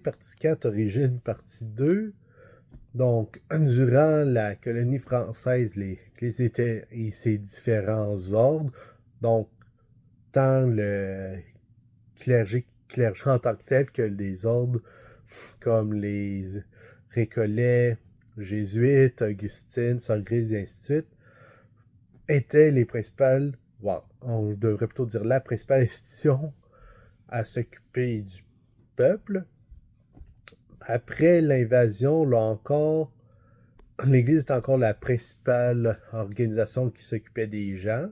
Partie 4, Origine, partie 2. Donc, durant la colonie française, l'Église était et ses différents ordres. Donc, tant le clergé en tant que tel que des ordres comme les Récollets, Jésuites, Augustines, Sangrises et ainsi de suite, étaient les principales, on devrait plutôt dire la principale institution à s'occuper du peuple. Après l'invasion, là encore, l'Église est encore la principale organisation qui s'occupait des gens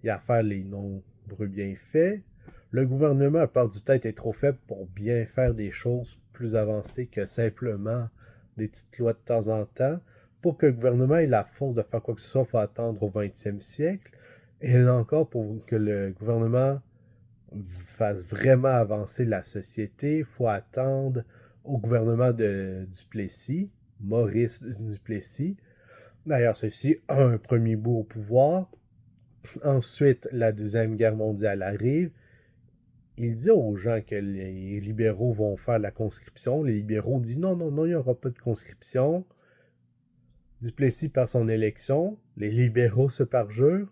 et à faire les nombreux bienfaits. Le gouvernement, à la part du temps, était trop faible pour bien faire des choses plus avancées que simplement des petites lois de temps en temps. Pour que le gouvernement ait la force de faire quoi que ce soit, il faut attendre au 20e siècle. Et là encore, pour que le gouvernement fasse vraiment avancer la société, il faut attendre au gouvernement de Duplessis, Maurice Duplessis. D'ailleurs, ceci a un premier bout au pouvoir. Ensuite, la Deuxième Guerre mondiale arrive. Il dit aux gens que les libéraux vont faire la conscription. Les libéraux disent non, non, non, il n'y aura pas de conscription. Duplessis perd son élection. Les libéraux se parjurent.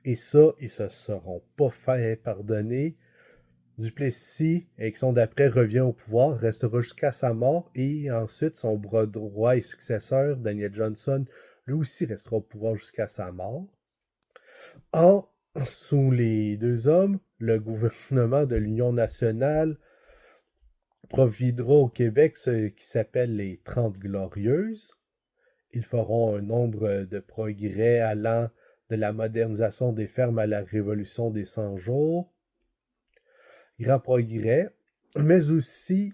Et ça, ils se seront pas fait pardonner. Duplessis, élection d'après, revient au pouvoir, restera jusqu'à sa mort, et ensuite son bras droit et successeur, Daniel Johnson, lui aussi restera au pouvoir jusqu'à sa mort. Or, sous les deux hommes, le gouvernement de l'Union nationale providera au Québec ce qui s'appelle les 30 Glorieuses. Ils feront un nombre de progrès allant de la modernisation des fermes à la révolution des 100 jours. Grand progrès, mais aussi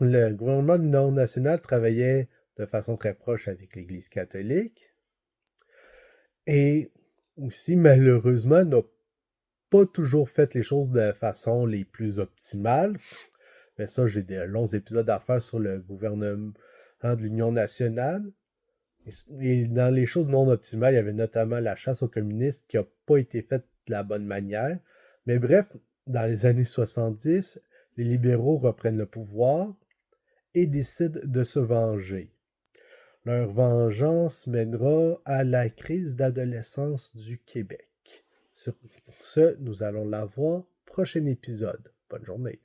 le gouvernement de l'Union nationale travaillait de façon très proche avec l'Église catholique et aussi malheureusement n'a pas toujours fait les choses de façon les plus optimales. Mais ça, j'ai des longs épisodes à faire sur le gouvernement de l'Union nationale. Et dans les choses non optimales, il y avait notamment la chasse aux communistes qui n'a pas été faite de la bonne manière. Mais bref, dans les années 70, les libéraux reprennent le pouvoir et décident de se venger. Leur vengeance mènera à la crise d'adolescence du Québec. Sur ce, nous allons la voir prochain épisode. Bonne journée.